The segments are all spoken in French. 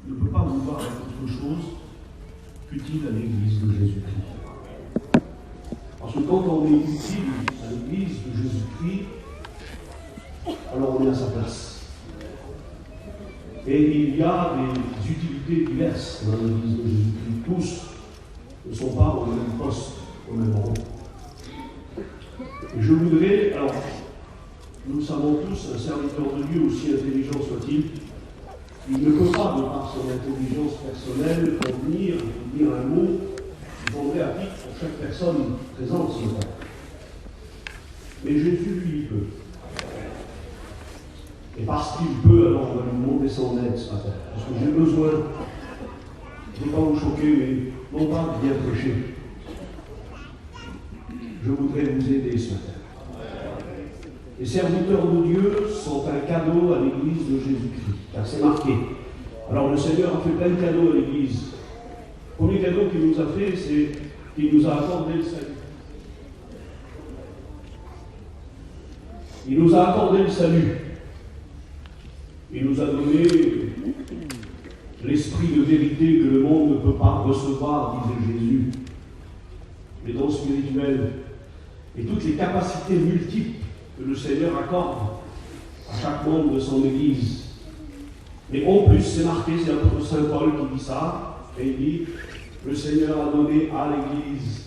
ne peut pas vouloir être autre chose qu'utile à l'Église de Jésus-Christ. Parce que quand on est utile à l'Église de Jésus-Christ, alors on est à sa place. Et il y a des utilités diverses dans l'Église de Jésus-Christ. Tous ne sont pas au même poste, au même rang. Et je voudrais, alors, nous savons tous, un serviteur de Dieu, aussi intelligent soit-il, il ne peut pas, de par son intelligence personnelle, convenir ou dire un mot qui tomberait à pic pour chaque personne présente ce matin. Mais Jésus, lui, il peut. Et parce qu'il peut, alors on va lui demander son aide ce matin. Parce que j'ai besoin, je ne vais pas vous choquer, mais non pas de bien prêcher. Je voudrais vous aider ce matin. Les serviteurs de Dieu sont un cadeau à l'Église de Jésus-Christ, car c'est marqué. Alors le Seigneur a fait plein de cadeaux à l'Église. Le premier cadeau qu'il nous a fait, c'est qu'il nous a accordé le salut. Il nous a accordé le salut. Il nous a donné l'esprit de vérité que le monde ne peut pas recevoir, disait Jésus. Les dons spirituels et toutes les capacités multiples que le Seigneur accorde à chaque membre de son Église. Mais en plus, c'est marqué, c'est l'apôtre Saint Paul qui dit ça, et il dit, le Seigneur a donné à l'Église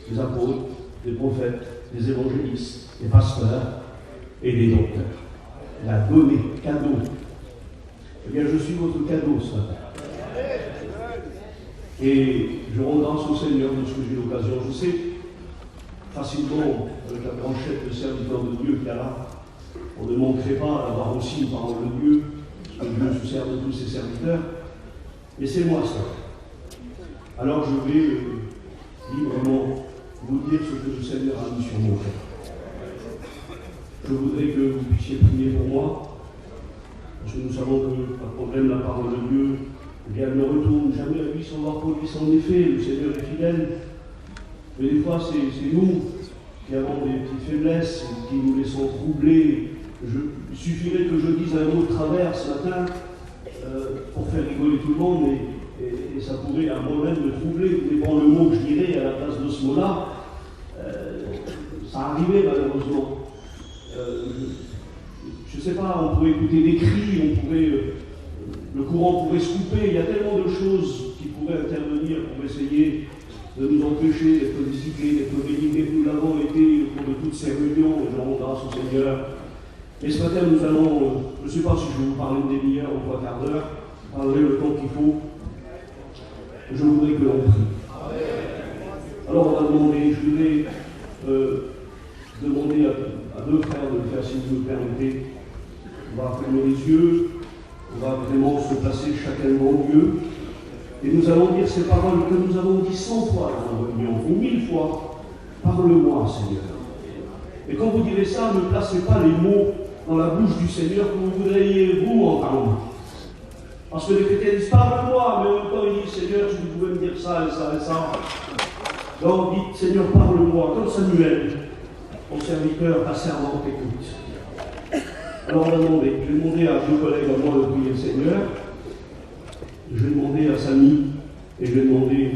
des apôtres, des prophètes, des évangélistes, des pasteurs et des docteurs. Il a donné, cadeau. Eh bien, je suis votre cadeau ce matin. Et je rends grâce au Seigneur de ce que j'ai l'occasion. Je sais facilement, avec la branchette de serviteurs de Dieu qu'il y a là, on ne manquerait pas d'avoir aussi une parole de Dieu, parce que Dieu se sert de tous ses serviteurs. Mais c'est moi ça. Alors je vais librement vous dire ce que le Seigneur a mis sur mon cœur. Je voudrais que vous puissiez prier pour moi, parce que nous savons que, par problème, la parole de Dieu, eh bien, elle ne retourne jamais à lui sans avoir produit son effet. Le Seigneur est fidèle. Mais des fois, c'est nous qui avons des petites faiblesses, qui nous laissons troubler. Il suffirait que je dise un mot de travers ce matin pour faire rigoler tout le monde, et ça pourrait à moi-même me troubler. Tout dépend le mot que je dirais à la place de ce mot-là. Ça arrivait malheureusement. Je ne sais pas, on pourrait écouter des cris, le courant pourrait se couper. Il y a tellement de choses qui pourraient intervenir pour essayer de nous empêcher d'être disciplinés, d'être bénis. Nous l'avons été au cours de toutes ces réunions, et je rends grâce au Seigneur. Et ce matin, nous allons, je ne sais pas si je vais vous parler une demi-heure ou 3 quarts d'heure, je parlerai le temps qu'il faut. Je voudrais que l'on prie. Alors on va demander, je voudrais demander à deux frères de le faire si vous me permettez. On va fermer les yeux, on va vraiment se placer chacun devant Dieu. Et nous allons dire ces paroles que nous avons dit 100 fois dans la réunion, ou 1000 fois. Parle-moi, Seigneur. Et quand vous direz ça, ne placez pas les mots dans la bouche du Seigneur que vous voudriez vous entendre. Parce que les chrétiens disent parle-moi, mais en même temps ils disent Seigneur, si vous pouvez me dire ça et ça et ça. Donc dites Seigneur, parle-moi, comme Samuel, ton serviteur, ta servante écoute. Alors on va demander, je vais demander à deux collègues à moi de prier le Seigneur. Je vais demander à Samy et je vais demander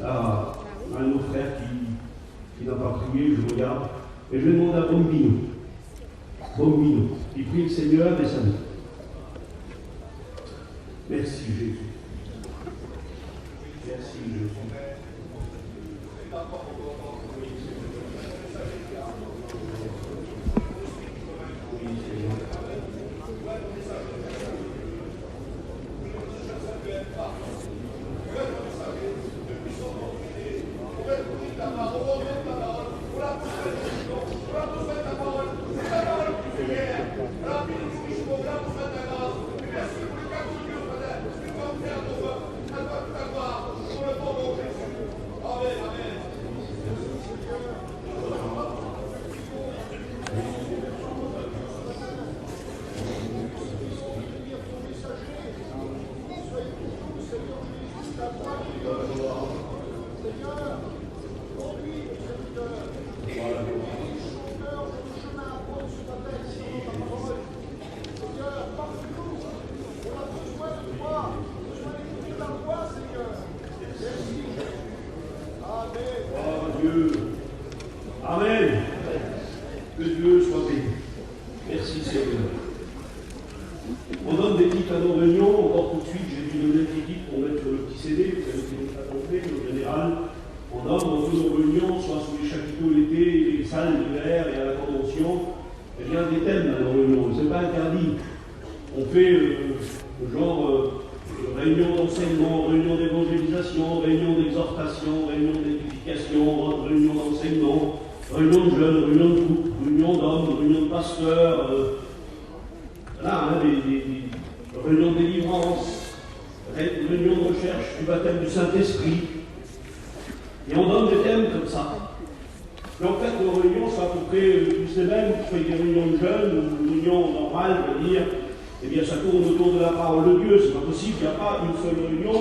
à un de nos frères qui n'a pas prié, je regarde, et je vais demander à Bombino. Bombino, qui prie le Seigneur et Samy. Merci Jésus. Merci Jésus. Dieu. Amen. Que Dieu soit béni. Merci Seigneur. On donne des titres à nos réunions. Encore tout de suite, j'ai dû donner des titres pour mettre sur le petit CD. Vous savez que c'est pas complet, en général. On donne dans toutes nos réunions, soit sous les chapiteaux l'été, les salles l'hiver et à la convention, il y a des thèmes dans nos réunions. Ce n'est pas interdit. On fait réunion d'enseignement, réunion d'évangélisation, réunion d'exhortation, réunion d'édification, réunion d'enseignement, réunion de jeunes, réunion de couple, réunion d'hommes, réunion de pasteurs, des réunions de délivrance, réunion de recherche du baptême du Saint-Esprit. Et on donne des thèmes comme ça. Mais en fait, nos réunions sont à peu près tous les mêmes, que ce soit des réunions de jeunes ou des réunions normales, je veux dire. Eh bien, ça tourne autour de la parole de Dieu. C'est pas possible, il n'y a pas une seule réunion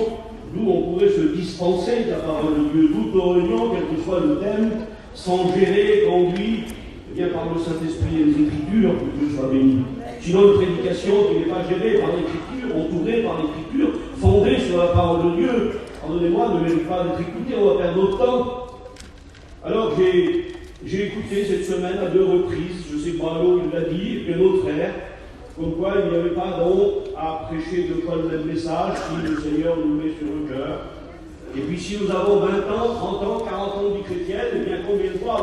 d'où on pourrait se dispenser de la parole de Dieu. Toutes nos réunions, quel que soit le thème, sont gérées, conduites, par le Saint-Esprit et les Écritures, que Dieu soit béni. Sinon, une prédication qui n'est pas gérée par l'Écriture, entourée par l'Écriture, fondée sur la parole de Dieu, pardonnez-moi, ne mérite pas d'être écoutée, on va perdre notre temps. Alors, j'ai écouté cette semaine à 2 reprises, je sais pas, il l'a dit, et puis un autre frère, comme quoi il n'y avait pas donc à prêcher 2 fois le même message si le Seigneur nous met sur le cœur. Et puis si nous avons 20 ans, 30 ans, 40 ans de vie chrétienne, eh bien combien de fois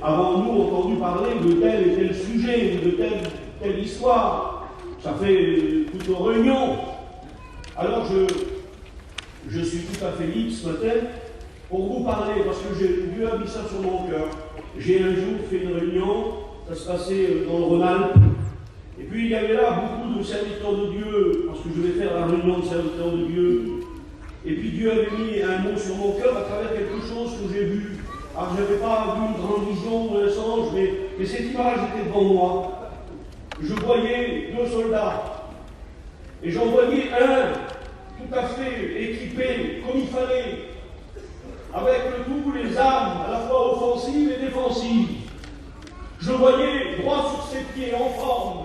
avons-nous entendu parler de tel et tel sujet, de telle histoire? Ça fait toutes nos réunions. Alors je suis tout à fait libre ce matin pour vous parler, parce que Dieu a mis ça sur mon cœur. J'ai un jour fait une réunion, ça se passait dans le Rhône-Alpes. Et puis il y avait là beaucoup de serviteurs de Dieu, parce que je vais faire la réunion de serviteurs de Dieu. Et puis Dieu avait mis un mot sur mon cœur à travers quelque chose que j'ai vu. Alors je n'avais pas vu une grande vision ou un songe, mais cette image était devant moi. Je voyais 2 soldats. Et j'en voyais un tout à fait équipé comme il fallait, avec tous les armes à la fois offensives et défensives. Je voyais droit sur ses pieds, en forme,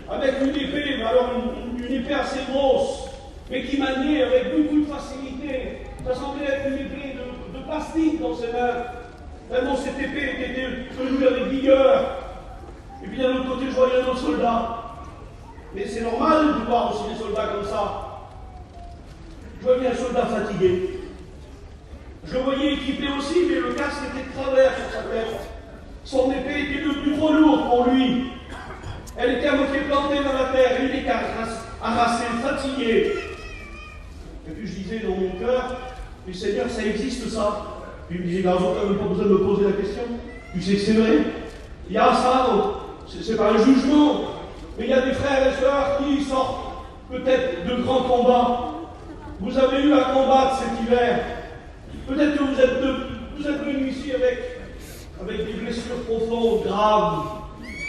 avec une épée, mais alors une épée assez grosse, mais qui maniait avec beaucoup de facilité. Ça semblait être une épée de plastique dans ses mains. Tellement cette épée était tenue avec vigueur. Et puis d'un autre côté, je voyais un autre soldat. Mais c'est normal de voir aussi des soldats comme ça. Je voyais un soldat fatigué. Je le voyais équipé aussi, mais le casque était de travers sur sa tête. Son épée était devenue trop lourde pour lui. Elle était à moitié plantée dans la terre, et il était harassé, fatigué. Et puis je disais dans mon cœur, mais Seigneur, ça existe ça. Puis il me disait, Garçon, tu n'as même pas besoin de me poser la question. Tu sais que c'est vrai. Il y a ça, donc c'est pas un jugement. Mais il y a des frères et sœurs qui sortent peut-être de grands combats. Vous avez eu à combattre cet hiver. Peut-être que vous êtes venus ici avec des blessures profondes, graves.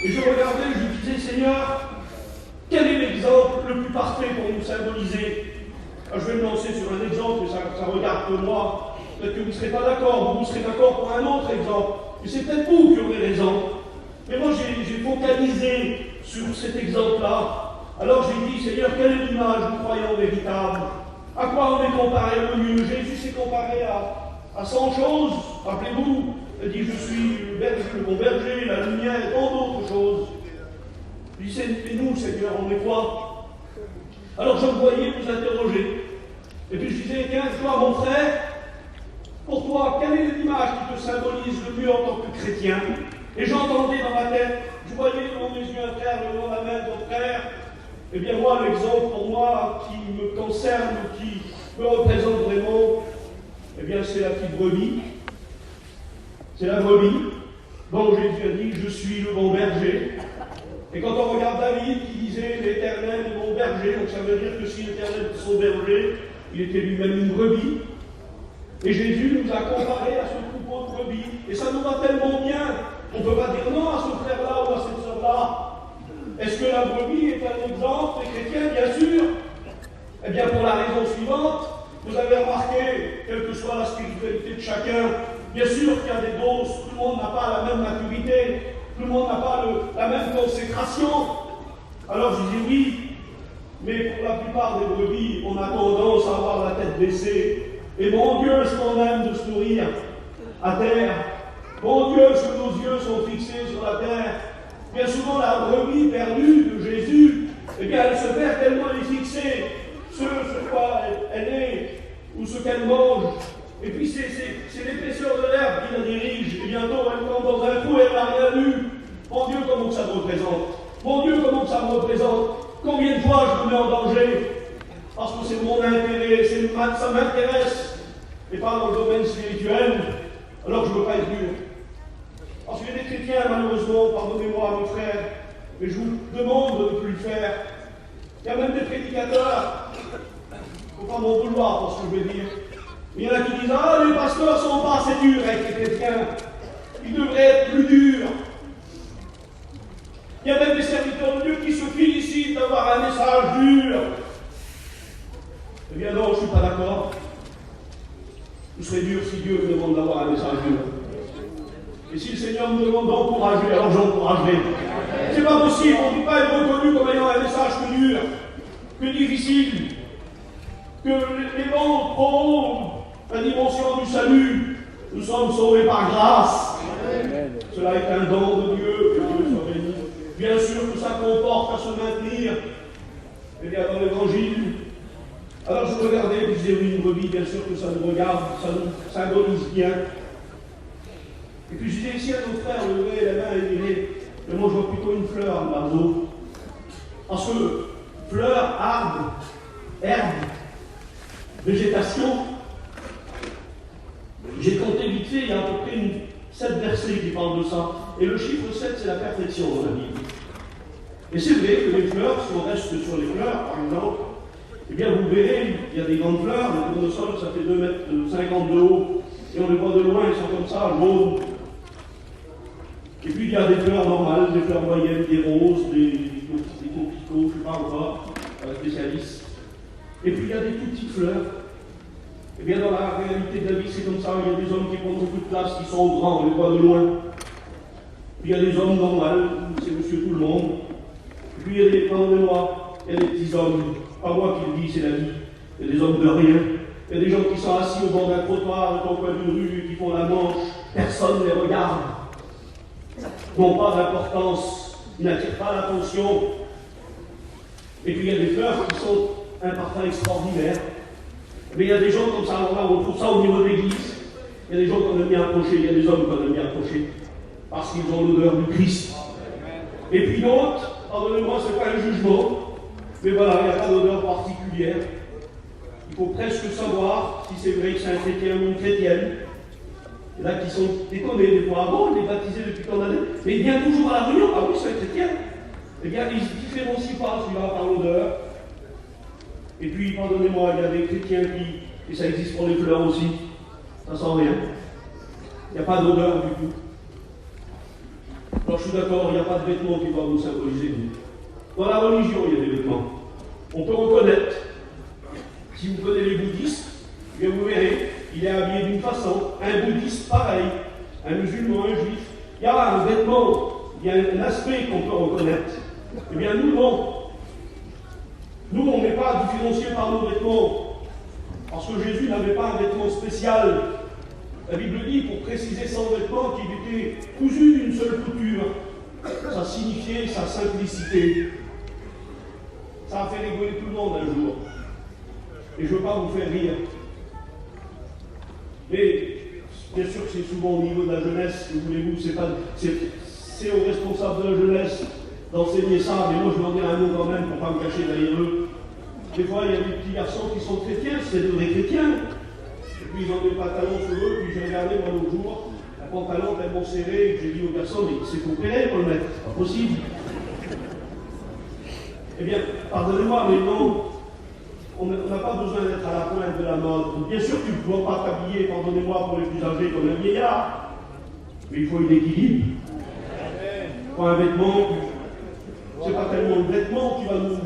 Et je regardais, je disais, Seigneur, quel est l'exemple le plus parfait pour nous symboliser? Je vais me lancer sur un exemple, mais ça regarde que moi. Peut-être que vous ne serez pas d'accord, vous serez d'accord pour un autre exemple. Mais c'est peut-être vous qui aurez raison. Mais moi, j'ai focalisé sur cet exemple-là. Alors j'ai dit, Seigneur, quelle est l'image du croyant véritable? À quoi on est comparé au mieux? Jésus s'est comparé à 100 choses. Rappelez-vous, il dit, je suis le bon berger, la lumière, et tant d'autres choses. Je dis, et nous, Seigneur, on est quoi? Alors je me voyais vous interroger. Et puis je disais, tiens, toi, mon frère, pour toi, quelle est l'image qui te symbolise le mieux en tant que chrétien? Et j'entendais dans ma tête, je voyais devant mes yeux un frère, devant la main d'autres frères. Eh bien moi, l'exemple pour moi qui me concerne, qui me représente vraiment, eh bien c'est la petite brebis. C'est la brebis dont Jésus a dit, je suis le bon berger. Et quand on regarde David qui disait l'Éternel est mon berger, donc ça veut dire que si l'Éternel est son berger, il était lui-même une brebis. Et Jésus nous a comparé à ce troupeau de brebis. Et ça nous va tellement bien. On ne peut pas dire non à ce frère-là ou à cette sœur-là. Est-ce que la brebis est un exemple des chrétiens? Bien sûr. Eh bien, pour la raison suivante, vous avez remarqué, quelle que soit la spiritualité de chacun, bien sûr qu'il y a des doses, tout le monde n'a pas la même maturité, tout le monde n'a pas la même consécration. Alors je dis oui, mais pour la plupart des brebis, on a tendance à avoir la tête baissée. Et mon Dieu, ce qu'on aime de se nourrir à terre. Mon Dieu, que nos yeux sont fixés sur la terre. Bien souvent, la brebis perdue de Jésus, eh bien, elle se perd tellement elle est fixée sur quoi elle est, ou ce qu'elle mange. Et puis, c'est l'épaisseur de l'herbe qui la dirige. Et bientôt, elle tombe dans un trou et elle n'a rien vu. Mon Dieu, comment que ça me représente? Mon Dieu, comment que ça me représente? Combien de fois je me mets en danger? Parce que c'est mon intérêt, ça m'intéresse. Et pas dans le domaine spirituel, alors je ne veux pas être dur. Parce qu'il y a des chrétiens, malheureusement, pardonnez-moi mes frères, mais je vous demande de ne plus le faire. Il y a même des prédicateurs, il ne faut pas m'en vouloir pour ce que je vais dire. Mais il y en a qui disent: ah, les pasteurs ne sont pas assez durs avec les chrétiens, ils devraient être plus durs. Il y a même des serviteurs de Dieu qui se félicitent d'avoir un message dur. Eh bien non, je ne suis pas d'accord. Je serais dur si Dieu me demande d'avoir un message dur. Et si le Seigneur me demande d'encourager, alors j'encouragerai. C'est pas possible, on ne peut pas être reconnu comme ayant un message que dur, que difficile, que les vents trop la dimension du salut. Nous sommes sauvés par grâce. Amen. Cela est un don de Dieu, que Dieu soit béni. Bien sûr que ça comporte à se maintenir. Eh bien, dans l'évangile, alors je regardais, puis je disais: oui, une brebis, bien sûr que ça nous regarde, ça nous symbolise bien. Et puis je disais: si un autre frère levait la main et dirait: mais moi je vois plutôt une fleur, un oiseau. Parce que fleur, arbre, herbe, végétation, j'ai compté vite fait, il y a à peu près 7 versets qui parlent de ça. Et le chiffre 7, c'est la perfection dans la Bible. Et c'est vrai que les fleurs, si on reste sur les fleurs, par exemple, eh bien vous verrez, il y a des grandes fleurs, le tournesol, ça fait 2,50 m de haut, et on les voit de loin, ils sont comme ça, jaunes. Et puis il y a des fleurs normales, des fleurs moyennes, des roses, des coquelicots, je ne sais pas encore, spécialistes. Et puis il y a des tout petites fleurs. Eh bien dans la réalité de la vie, c'est comme ça, il y a des hommes qui prennent beaucoup de place, qui sont grands, on les voit de loin. Puis il y a des hommes normaux, c'est monsieur tout le monde. Et puis il y a des, pardonnez-moi, il y a des petits hommes, pas moi qui le dis, c'est la vie. Il y a des hommes de rien. Il y a des gens qui sont assis au bord d'un trottoir, au coin d'une rue, qui font la manche, personne ne les regarde. N'ont pas d'importance, ils n'attirent pas l'attention. Et puis il y a des fleurs qui sont un parfum extraordinaire. Mais il y a des gens comme ça, alors là, on trouve ça au niveau de l'église. Il y a des gens qu'on aime bien approcher, il y a des hommes qu'on aime bien approcher, parce qu'ils ont l'odeur du Christ. Et puis d'autres, pardonnez-moi, ce n'est pas un jugement, mais voilà, il n'y a pas d'odeur particulière. Il faut presque savoir si c'est vrai que c'est un chrétien ou une chrétienne. Il y en a qui sont déconnés des fois. Ah bon, il est baptisé depuis tant d'années, mais il vient toujours à la réunion. Ah oui, c'est un chrétien. Eh bien, il ne se différencie pas celui-là par l'odeur. Et puis, pardonnez-moi, il y a des chrétiens qui, et ça existe pour les fleurs aussi, ça sent rien. Il n'y a pas d'odeur du tout. Alors je suis d'accord, il n'y a pas de vêtements qui doivent nous symboliser. Dans la religion, il y a des vêtements. On peut reconnaître. Si vous prenez les bouddhistes, bien vous verrez, il est habillé d'une façon. Un bouddhiste, pareil. Un musulman, un juif. Il y a un vêtement, il y a un aspect qu'on peut reconnaître. Eh bien, nous, non. Nous, on n'est pas différenciés par nos vêtements. Parce que Jésus n'avait pas un vêtement spécial. La Bible dit, pour préciser son vêtement, qu'il était cousu d'une seule couture. Ça signifiait sa simplicité. Ça a fait rigoler tout le monde un jour. Et je ne veux pas vous faire rire. Mais, bien sûr que c'est souvent au niveau de la jeunesse, que voulez-vous, c'est aux responsables de la jeunesse d'enseigner ça, mais moi je vais en dire un mot quand même pour ne pas me cacher derrière eux. Des fois, il y a des petits garçons qui sont chrétiens, c'est de vrais chrétiens. Et puis ils ont des pantalons sur eux, puis j'ai regardé moi l'autre jour, un pantalon tellement serré, que j'ai dit aux garçons, mais c'est opéré pour le mettre, c'est pas possible. Eh bien, pardonnez-moi, mais non, on n'a pas besoin d'être à la pointe de la mode. Bien sûr, tu ne dois pas t'habiller, pardonnez-moi pour les plus âgés, comme un vieillard, mais il faut une équilibre. Il faut un vêtement, c'est pas tellement le vêtement qui va nous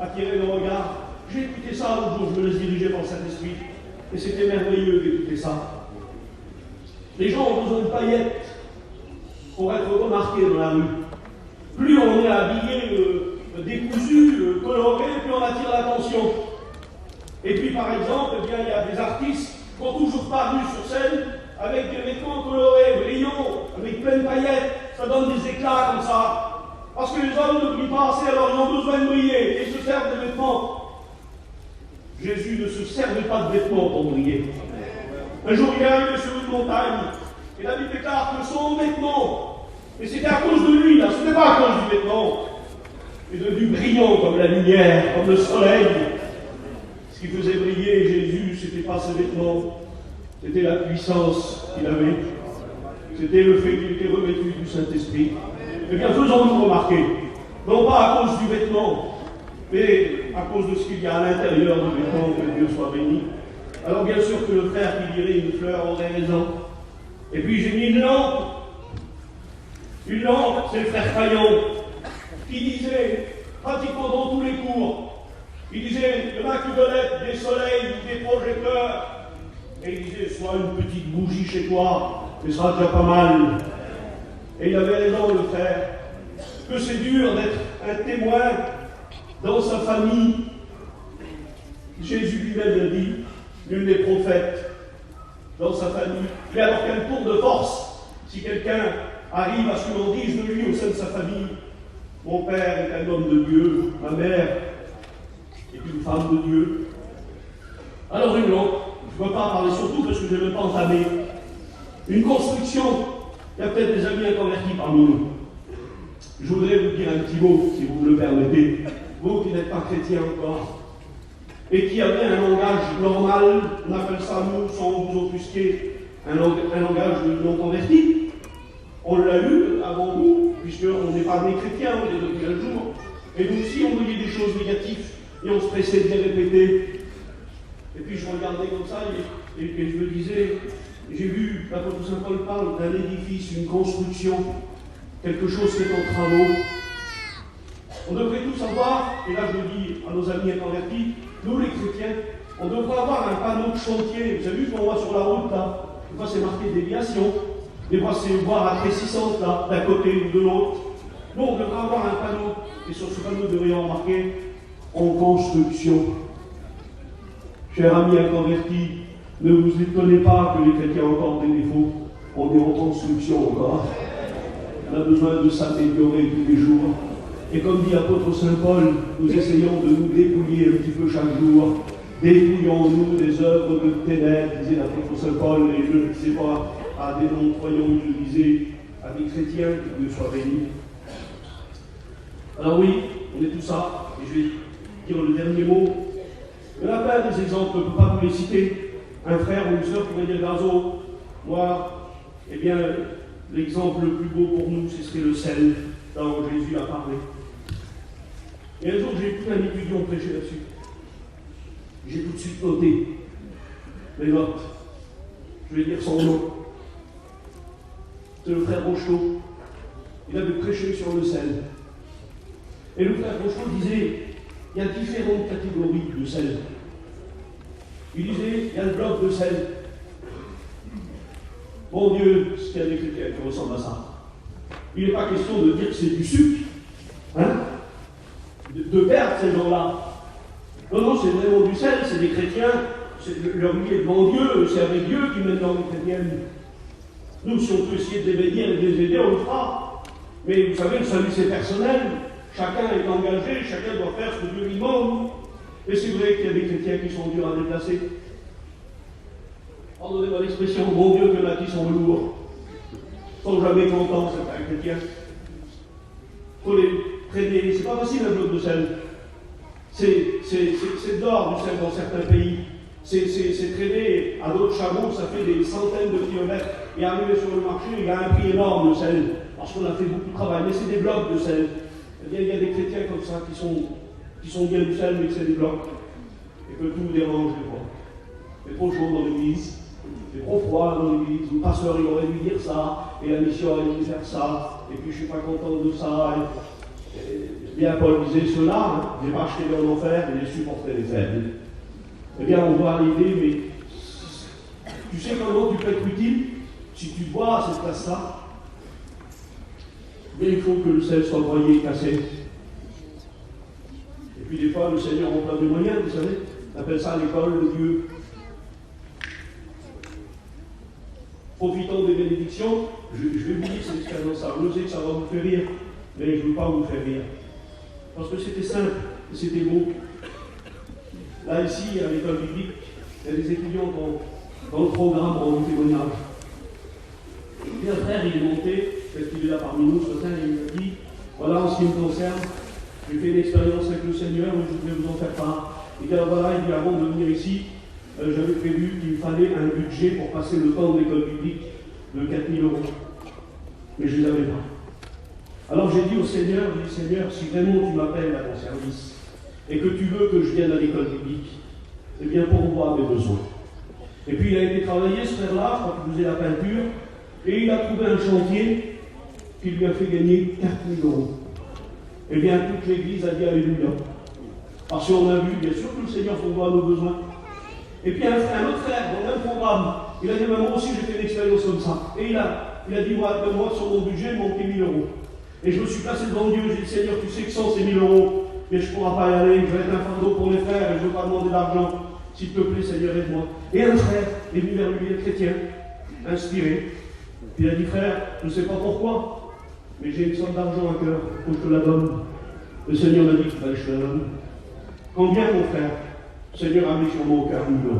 attirer le regard. J'ai écouté ça l'autre jour, je me laisse diriger par le Saint-Esprit. Et c'était merveilleux d'écouter ça. Les gens ont besoin de paillettes pour être remarqués dans la rue. Plus on est habillé décousu, coloré, plus on attire l'attention. Et puis par exemple, eh bien, il y a des artistes qui n'ont toujours pas vu sur scène avec des vêtements colorés, brillants, avec plein de paillettes, ça donne des éclats comme ça. Parce que les hommes ne brillent pas assez, alors ils ont besoin de briller, et ils se servent de vêtements. Jésus ne se servait pas de vêtements pour briller. Un jour, il est arrivé sur une montagne, et la Bible déclare que son vêtement, et c'était à cause de lui, là, ce n'était pas à cause du vêtement, est devenu brillant comme la lumière, comme le soleil. Ce qui faisait briller Jésus, ce n'était pas ses vêtements, c'était la puissance qu'il avait, c'était le fait qu'il était revêtu du Saint-Esprit. Eh bien, faisons-nous remarquer, non pas à cause du vêtement, mais à cause de ce qu'il y a à l'intérieur du vêtement, que Dieu soit béni. Alors bien sûr que le frère qui dirait une fleur aurait raison. Et puis j'ai mis une lampe. Une lampe, c'est le frère Fayon, qui disait, pratiquement dans tous les cours, il disait, il y en a qui veulent être des soleils ou des projecteurs. Et il disait, soit une petite bougie chez toi, ce sera déjà pas mal. Et il avait raison, le frère, que c'est dur d'être un témoin dans sa famille. Jésus lui-même l'a dit, nul n'est prophète dans sa famille. Mais alors quel tour de force si quelqu'un arrive à ce que l'on dise de lui au sein de sa famille, mon père est un homme de Dieu, ma mère est une femme de Dieu. Alors une lampe, je ne peux pas parler surtout parce que je ne vais pas entamer. Une construction, il y a peut-être des amis inconvertis parmi nous. Je voudrais vous dire un petit mot, si vous me le permettez. Vous qui n'êtes pas chrétien encore, et qui avez un langage normal, on appelle ça, nous, sans vous offusquer, un langage de non-converti. On l'a eu avant nous, puisqu'on n'est pas des chrétiens, on est depuis un jour. Et nous aussi, on voyait des choses négatives, et on se pressait de les répéter. Et puis je regardais comme ça, et je me disais, j'ai vu, l'apôtre Saint Paul parle d'un édifice, une construction, quelque chose qui est en travaux. On devrait tous avoir, et là je le dis à nos amis inconvertis, nous les chrétiens, on devrait avoir un panneau de chantier. Vous avez vu ce qu'on voit sur la route là? Des fois c'est marqué déviation, des fois c'est voie rafraîchissante là, d'un côté ou de l'autre. Nous on devrait avoir un panneau, et sur ce panneau nous devrions marquer en construction. Chers amis inconvertis, ne vous étonnez pas que les chrétiens ont encore des défauts, on est en construction encore. On a besoin de s'améliorer tous les jours. Et comme dit l'apôtre Saint Paul, nous essayons de nous dépouiller un petit peu chaque jour. Dépouillons-nous des œuvres de ténèbres, disait l'apôtre Saint Paul, et je ne disais pas à des non-croyants, je le disais à des chrétiens, que Dieu soit béni. Alors oui, on est tout ça, et je vais dire le dernier mot. Il y en a plein des exemples, je ne peux pas vous les citer. Un frère ou une sœur pourrait dire, Gazo, moi, eh bien, l'exemple le plus beau pour nous, ce serait le sel, dont Jésus a parlé. Et un jour, j'ai écouté un étudiant prêcher là-dessus. J'ai tout de suite noté les notes. Je vais dire son nom. C'est le frère Rocheteau. Il avait prêché sur le sel. Et le frère Rocheteau disait, il y a différentes catégories de sel. Il disait, il y a le bloc de sel. Mon Dieu, s'il y a des chrétiens qui ressemblent à ça. Il n'est pas question de dire que c'est du sucre, hein, de perdre ces gens-là. Non, non, c'est vraiment du sel, c'est des chrétiens, leur vie est devant Dieu, c'est avec Dieu qu'ils mènent leur vie chrétienne. Nous, si on peut essayer de les bénir et de les aider, on le fera. Mais vous savez, le salut c'est personnel, chacun est engagé, chacun doit faire ce que Dieu lui demande. Et c'est vrai qu'il y a des chrétiens qui sont durs à déplacer. Pardonnez-moi l'expression, mon Dieu, qu'il y en a qui sont lourds. Ils ne sont jamais contents, certains chrétiens. Il faut les traîner. C'est pas facile un bloc de sel. C'est d'or du sel dans certains pays. C'est traîné à d'autres chameaux, ça fait des centaines de kilomètres. Et arrivé sur le marché, il y a un prix énorme de sel. Parce qu'on a fait beaucoup de travail. Mais c'est des blocs de sel. Eh bien, il y a des chrétiens comme ça qui sont bien du sel, mais que c'est des blocs. Et que tout dérange des fois. C'est trop chaud dans l'église. C'est trop froid dans l'église. Le pasteur, il aurait dû dire ça. Et la mission aurait dû faire ça. Et puis, je ne suis pas content de ça. Et bien, Paul disait cela. Hein, j'ai pas acheté en enfer, et j'ai supporté les faibles. Eh bien, on doit arriver, mais tu sais comment tu peux être utile si tu bois à cette place-là. Mais il faut que le sel soit broyé et cassé. Et puis des fois, le Seigneur emploie des moyens, vous savez. On appelle ça l'école de Dieu. Il profitant des bénédictions, je vais vous dire cette expérience-là. Je sais que ça va vous faire rire, mais je ne veux pas vous faire rire. Parce que c'était simple et c'était beau. Là, ici, à l'école biblique, il y a des étudiants dans le programme en témoignage. Et un frère, il est monté, parce qu'il est là parmi nous ce matin, et il m'a dit, voilà, en ce qui me concerne, j'ai fait une expérience avec le Seigneur, mais je voulais vous en faire part. Et bien voilà, il dit, avant de venir ici, j'avais prévu qu'il fallait un budget pour passer le temps de l'école biblique de 4 000 €. Mais je ne les avais pas. Alors j'ai dit au Seigneur, Seigneur, si vraiment tu m'appelles à ton service, et que tu veux que je vienne à l'école biblique, eh bien pourvois mes besoins. Et puis il a été travaillé, ce frère-là, je crois qu'il faisait la peinture, et il a trouvé un chantier qui lui a fait gagner 4 000 €. Eh bien, toute l'église a dit Alléluia. Parce qu'on a vu, bien sûr, que le Seigneur pourvoit nos besoins. Et puis un autre frère, dans le même programme, il a dit, moi aussi j'ai fait une expérience comme ça. Et il a dit, moi sur mon budget, il manquait 1 000 €. Et je me suis placé devant Dieu, j'ai dit, Seigneur, tu sais que sans ces 1 000 €, mais je ne pourrai pas y aller, je vais être un fardeau pour les frères, et je ne veux pas demander d'argent. S'il te plaît, Seigneur, aide-moi. Et un frère est venu vers lui, un chrétien, inspiré. Puis il a dit, frère, je ne sais pas pourquoi, mais j'ai une somme d'argent à cœur, il faut que je te la donne. Le Seigneur m'a dit, je te la donne. Combien, mon frère? Le Seigneur a mis sur mon cœur 1 000 €.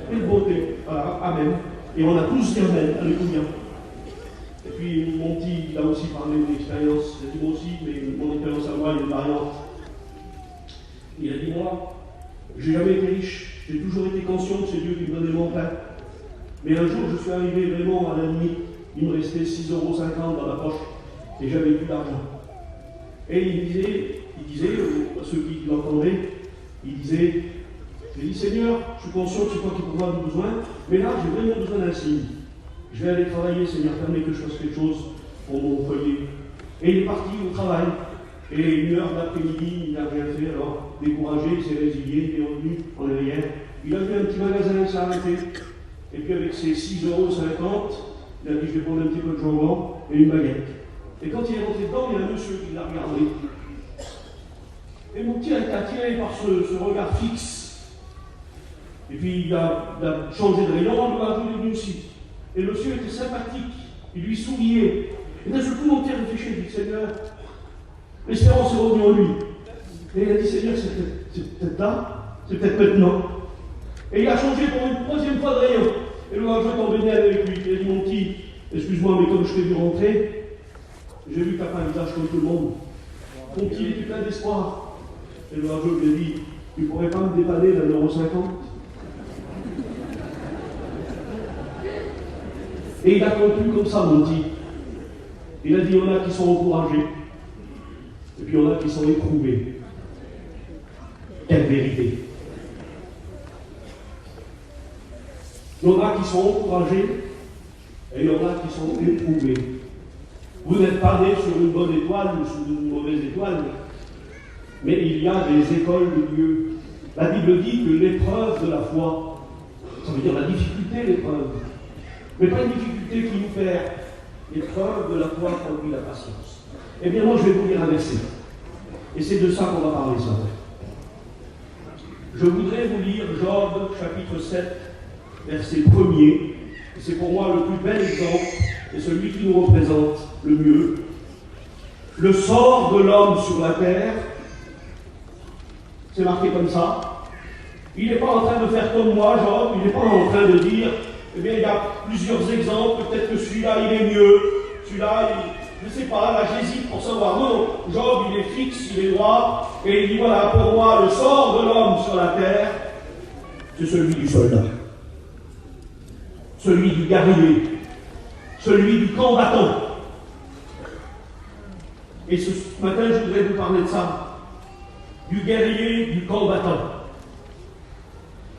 Quelle beauté. Voilà, amen. Et on a tous dit amen, alléluia. Et puis mon petit, il a aussi parlé de l'expérience, il a dit moi aussi, mais mon expérience à moi, il est variante. Il a dit, moi, j'ai jamais été riche, j'ai toujours été conscient que c'est Dieu qui me donnait mon pain. Mais un jour, je suis arrivé vraiment à la limite, il me restait 6,50 € dans la poche, et j'avais plus d'argent. Et il disait à ceux qui l'entendaient, il disait, j'ai dit, Seigneur, je suis conscient que c'est toi qui pourvois nos besoins, mais là, j'ai vraiment besoin d'un signe. Je vais aller travailler, Seigneur, permets que je fasse quelque chose pour mon foyer. Et il est parti au travail. Et 1 heure d'après-midi, il n'a rien fait, alors découragé, il s'est résilié, il est revenu en arrière. Il a vu un petit magasin, il s'est arrêté. Et puis avec ses 6,50 €, il a dit, je vais prendre un petit peu de jambon et une baguette. Et quand il est rentré dedans, il y a un monsieur qui l'a regardé. Et mon petit a été attiré par ce regard fixe. Et puis il a changé de rayon, il a venu aussi. Et le monsieur était sympathique, il lui souriait. Et d'un seul coup, mon petit a réfléchi, il dit, Seigneur, l'espérance est revenue en lui. Et il a dit, Seigneur, c'est peut-être là, c'est peut-être maintenant. Et il a changé pour une 3e fois de rayon. Et le rageux est emmené avec lui. Il a dit, mon petit, excuse-moi, mais comme je t'ai vu rentrer, j'ai vu que tu n'as pas un visage comme tout le monde. Mon petit, il était plein d'espoir. Et le rageux lui a dit, tu ne pourrais pas me dépanner d'1,50 €? Et il a conclu comme ça, mon petit. Il a dit, il y en a qui sont encouragés. Et puis il y en a qui sont éprouvés. Quelle vérité! Il y en a qui sont encouragés et il y en a qui sont éprouvés. Vous n'êtes pas né sur une bonne étoile ou sur une mauvaise étoile, mais il y a des écoles de Dieu. La Bible dit que l'épreuve de la foi, ça veut dire la difficulté, l'épreuve, mais pas une difficulté qui nous perd. L'épreuve de la foi produit la patience. Eh bien, moi, je vais vous lire un verset. Et c'est de ça qu'on va parler ce matin. Je voudrais vous lire Job, chapitre 7, verset 1er. C'est pour moi le plus bel exemple et celui qui nous représente le mieux. Le sort de l'homme sur la terre, c'est marqué comme ça. Il n'est pas en train de faire comme moi, Job, il n'est pas en train de dire, eh bien, il y a plusieurs exemples, peut-être que celui-là, il est mieux, celui-là, je ne sais pas, là, j'hésite pour savoir. Non, Job, il est fixe, il est droit, et il dit, voilà, pour moi, le sort de l'homme sur la terre, c'est celui du soldat, celui du guerrier, celui du combattant. Et ce matin, je voudrais vous parler de ça, du guerrier, du combattant.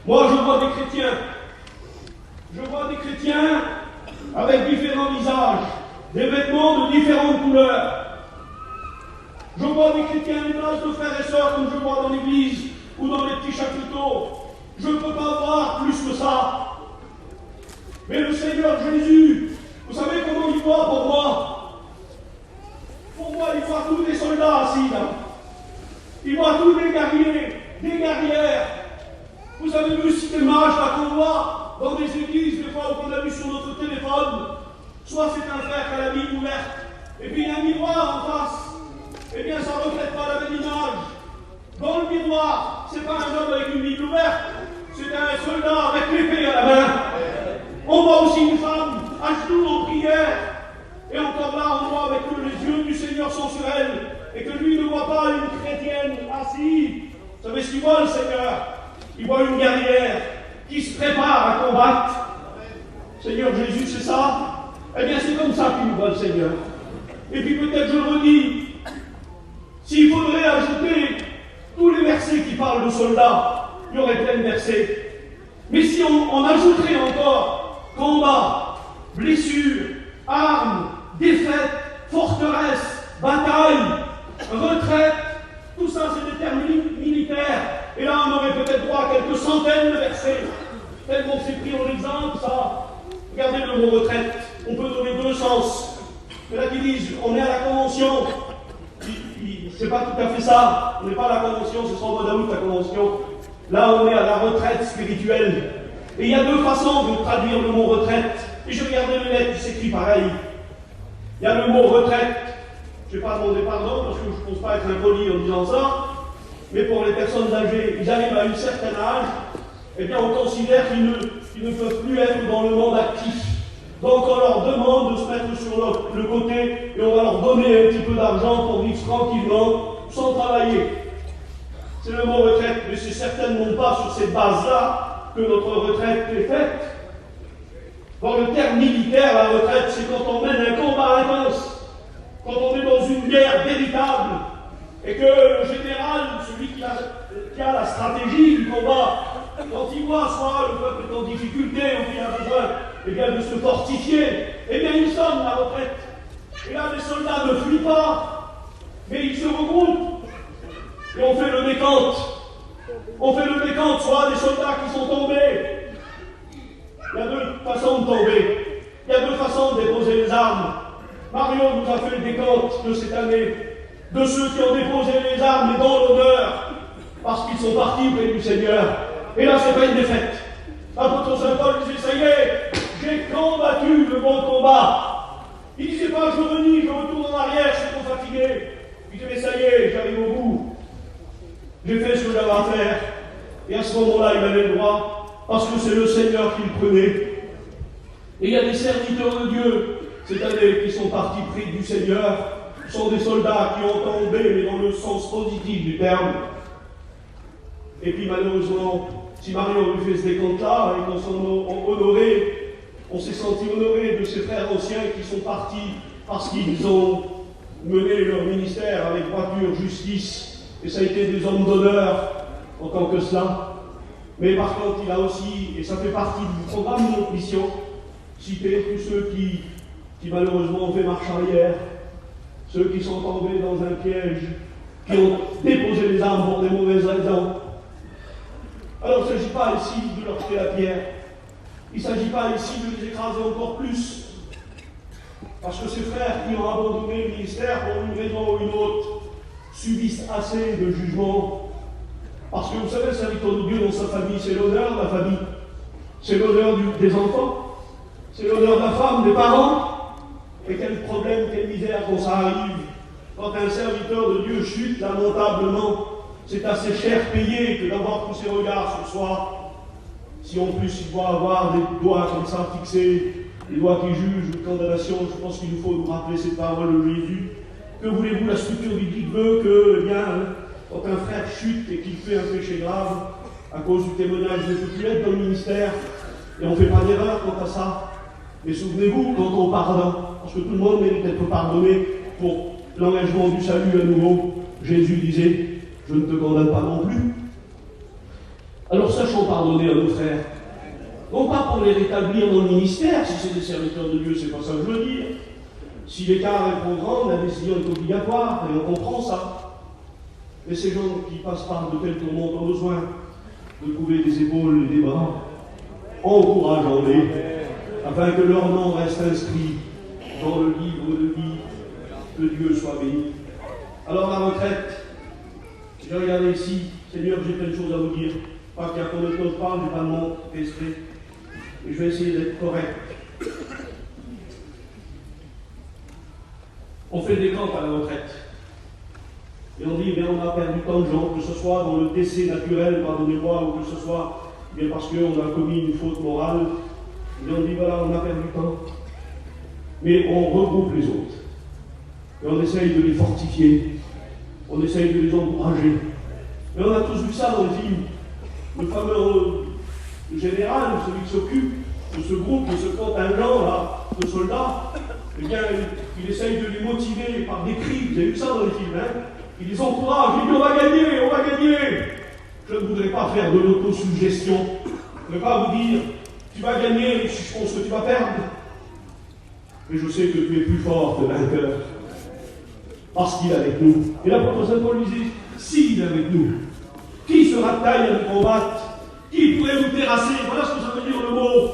Moi, je vois des chrétiens avec différents visages, des vêtements de différentes couleurs. Je vois des chrétiens, des masses de frères et sœurs, comme je vois dans l'église ou dans les petits chapiteaux. Je ne peux pas voir plus que ça. Mais le Seigneur Jésus, vous savez comment il voit pour moi? Pour moi, il voit tous les soldats assis là. Il voit tous les guerriers, des guerrières. Vous avez vu cette image là qu'on voit dans des églises de fois ou qu'on a vu sur notre téléphone, soit c'est un frère qui a la Bible ouverte, et puis il y a un miroir en face. Eh bien, ça ne reflète pas la même image. Dans le miroir, c'est pas un homme avec une Bible ouverte, c'est un soldat avec l'épée à la main. On voit aussi une femme à genoux en prière. Et encore là, on voit avec les yeux du Seigneur sont sur elle, et que lui ne voit pas une chrétienne assise. Vous savez ce qu'il voit, le Seigneur? Il voit une guerrière qui se prépare à combattre. Seigneur Jésus, c'est ça? Eh bien, c'est comme ça qu'il nous voit, le Seigneur. Et puis peut-être, je le redis, s'il faudrait ajouter tous les versets qui parlent de soldats, il y aurait plein de versets. Mais si on ajouterait encore combat, blessure, armes, défaite, forteresse, bataille, retraite, tout ça c'est des termes militaires. Et là on aurait peut-être droit à quelques centaines de versets. Tellement c'est pris en exemple ça. Regardez le mot retraite, on peut donner deux sens. Il y en a qui disent on est à la convention. C'est pas tout à fait ça. On n'est pas à la convention, c'est sans mode à août la convention. Là on est à la retraite spirituelle. Et il y a deux façons de traduire le mot retraite. Et je regardais le net, il s'écrit pareil. Il y a le mot retraite. Je ne vais pas demander pardon parce que je ne pense pas être impoli en disant ça. Mais pour les personnes âgées, ils arrivent à un certain âge, eh bien on considère qu'ils ne peuvent plus être dans le monde actif. Donc on leur demande de se mettre sur le côté et on va leur donner un petit peu d'argent pour vivre tranquillement, sans travailler. C'est le mot retraite, mais c'est certainement pas sur cette base-là que notre retraite est faite. Dans le terme militaire, la retraite, c'est quand on mène un combat intense, quand on est dans une guerre véritable, et que le général, celui qui a la stratégie du combat, quand il voit soit le peuple est en difficulté ou qu'il a besoin eh bien, de se fortifier, eh bien il sonne la retraite. Et là, les soldats ne fuient pas, mais ils se regroupent, et on fait le décompte. On fait le décompte, soit des soldats qui sont tombés. Il y a deux façons de tomber. Il y a deux façons de déposer les armes. Mario nous a fait le décompte de cette année de ceux qui ont déposé les armes et dans l'honneur parce qu'ils sont partis près du Seigneur. Et là, c'est pas une défaite. L'apôtre Saint Paul disait, ça y est, j'ai combattu le bon combat. Il disait pas, je renie, je retourne en arrière, je suis trop fatigué. Il disait, mais ça y est, j'arrive au bout. J'ai fait ce que j'avais à faire. Et à ce moment-là, il avait le droit, parce que c'est le Seigneur qui le prenait. Et il y a des serviteurs de Dieu, c'est-à-dire qui sont partis près du Seigneur, sont des soldats qui ont tombé, mais dans le sens positif du terme. Et puis malheureusement, si Mario lui fait ce décompte-là, et qu'on s'en honoré, on s'est senti honoré de ces frères anciens qui sont partis parce qu'ils ont mené leur ministère avec droiture, justice, et ça a été des hommes d'honneur en tant que cela. Mais par contre, il a aussi, et ça fait partie du programme de notre mission, citer tous ceux qui malheureusement ont fait marche arrière, ceux qui sont tombés dans un piège, qui ont déposé les armes pour des mauvaises raisons. Alors il ne s'agit pas ici de leur jeter la pierre, il ne s'agit pas ici de les écraser encore plus, parce que ces frères qui ont abandonné le ministère pour une raison ou une autre subissent assez de jugements. Parce que vous savez, le serviteur de Dieu dans sa famille, c'est l'honneur de la famille, c'est l'honneur des enfants, c'est l'honneur de la femme, des parents. Et quel problème, quelle misère quand ça arrive. Quand un serviteur de Dieu chute lamentablement, c'est assez cher payé que d'avoir tous ces regards sur soi. Si en plus il doit avoir des doigts comme ça fixés, des doigts qui jugent de condamnation, je pense qu'il nous faut nous rappeler cette parole de Jésus. Que voulez-vous, la structure biblique veut que, eh bien, quand un frère chute et qu'il fait un péché grave, à cause du témoignage de toute l'aide dans le ministère, et on ne fait pas d'erreur quant à ça. Mais souvenez-vous, quand on pardonne, parce que tout le monde mérite d'être pardonné pour l'engagement du salut à nouveau, Jésus disait, je ne te condamne pas non plus. Alors sachons pardonner à nos frères. Non pas pour les rétablir dans le ministère, si c'est des serviteurs de Dieu, c'est pas ça que je veux dire. Si l'écart est trop grand, la décision est obligatoire, et on comprend ça. Mais ces gens qui passent par de tels tourments ont besoin de trouver des épaules et des bras. Encourageons-les, afin que leur nom reste inscrit dans le livre de vie, que Dieu soit béni. Alors la retraite, j'ai regardé ici, Seigneur, j'ai plein de choses à vous dire. Pas qu'à qu'on ne parle, j'ai pas de monde esprit. et je vais essayer d'être correct. On fait des camps à la retraite. Et on dit, eh bien, on a perdu tant de gens, que ce soit dans le décès naturel, pardonnez-moi, ou que ce soit bien parce qu'on a commis une faute morale. Et on dit, voilà, on a perdu tant. Mais on regroupe les autres. Et on essaye de les fortifier. On essaye de les encourager. Et on a tous vu ça dans les films. Le fameux général, celui qui s'occupe de ce groupe, de ce contingent là, de soldats, eh bien, il essaye de les motiver par des cris. Vous avez vu ça dans les films, hein? Il les encourage, il dit on va gagner, on va gagner. Je ne voudrais pas faire de l'autosuggestion. Je ne vais pas vous dire tu vas gagner, je pense que tu vas perdre. Mais je sais que tu es plus fort que vainqueur. Parce qu'il est avec nous. Et l'apôtre Saint Paul disait, s'il est avec nous, qui sera taille à nous combattre? Qui pourrait nous terrasser? Voilà ce que ça veut dire le mot.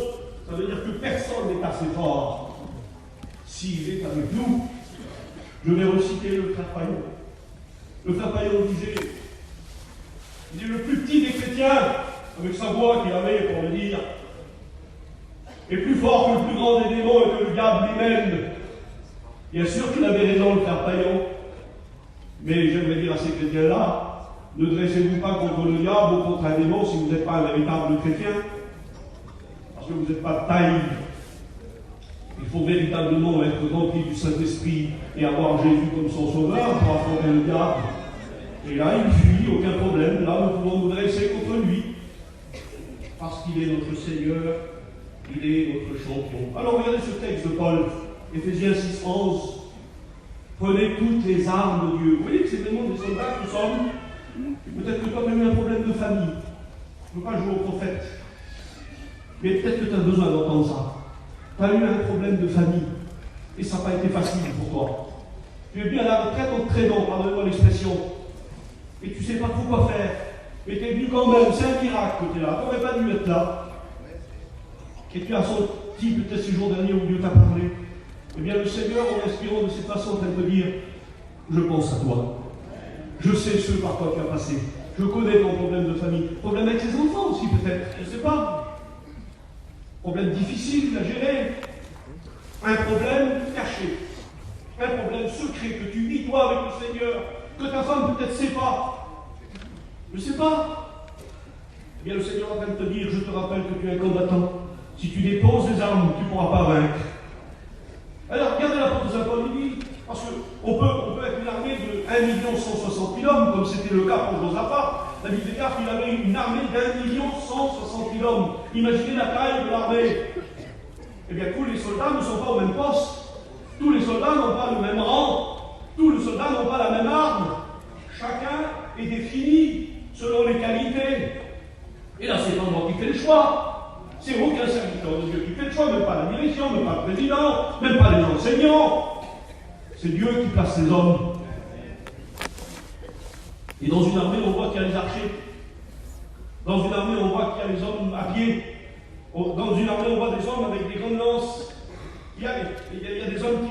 Ça veut dire que personne n'est assez fort. S'il est avec nous, je vais reciter le frère Paillon. Le frère Paillon disait, il est le plus petit des chrétiens, avec sa voix qu'il avait pour le dire, est plus fort que le plus grand des démons et que le diable lui-même. Bien sûr qu'il avait raison, le frère Paillon, mais j'aimerais dire à ces chrétiens-là, ne dressez-vous pas contre le diable ou contre un démon si vous n'êtes pas un véritable chrétien, parce que vous n'êtes pas de taille. Il faut véritablement être rempli du Saint-Esprit et avoir Jésus comme son sauveur pour affronter le diable. Et là, il fuit, aucun problème. Là, nous pouvons nous dresser contre lui. Parce qu'il est notre Seigneur, il est notre champion. Alors, regardez ce texte de Paul, Éphésiens 6, 11. Prenez toutes les armes de Dieu. Vous voyez que c'est vraiment des soldats que nous sommes. Peut-être que toi, tu as eu un problème de famille. Je ne veux pas jouer au prophète. Mais peut-être que tu as besoin d'entendre ça. Tu as eu un problème de famille. Et ça n'a pas été facile pour toi. Tu es bien à la retraite en te traînant, pardonnez-moi l'expression. Et tu ne sais pas trop quoi faire. Mais tu es venu quand même, c'est un miracle que tu es là. Tu n'aurais pas dû être là. Et tu as senti peut-être ce jour dernier où Dieu t'a parlé. Eh bien, le Seigneur, en inspirant de cette façon, va te dire, je pense à toi. Je sais ce par quoi tu as passé. Je connais ton problème de famille. Problème avec tes enfants aussi, peut-être. Je ne sais pas. Problème difficile à gérer. Un problème caché. Un problème secret que tu vis, toi, avec le Seigneur. Que ta femme, peut-être, ne sait pas. Je ne sais pas. Eh bien, le Seigneur est en train de te dire, je te rappelle que tu es un combattant. Si tu déposes les armes, tu ne pourras pas vaincre. Alors, regardez l'apôtre Saint Paul, il dit, parce qu'on peut être une armée de 1 160 000 hommes, comme c'était le cas pour Josaphat. La Bible déclare qu'il avait une armée d'1 160 000 hommes. Imaginez la taille de l'armée. Eh bien, tous les soldats ne sont pas au même poste. Tous les soldats n'ont pas le même rang. Tous les soldats n'ont pas la même arme. Chacun est défini selon les qualités. Et là, c'est pas moi qui fais le choix. C'est aucun serviteur de Dieu qui fait le choix, même pas la direction, même pas le président, même pas les enseignants. C'est Dieu qui place les hommes. Et dans une armée, on voit qu'il y a les archers. Dans une armée, on voit qu'il y a les hommes à pied. Dans une armée, on voit des hommes avec des grandes lances. Il y a des hommes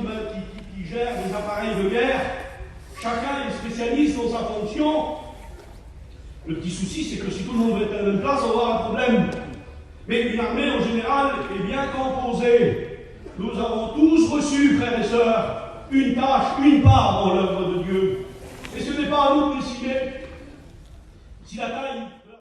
qui gèrent des appareils de guerre. Chacun est spécialiste dans sa fonction. Le petit souci, c'est que si tout le monde veut être à la même place, on va avoir un problème. Mais une armée, en général, est bien composée. Nous avons tous reçu, frères et sœurs, une tâche, une part dans l'œuvre de Dieu. Et ce n'est pas à nous de décider si la tâche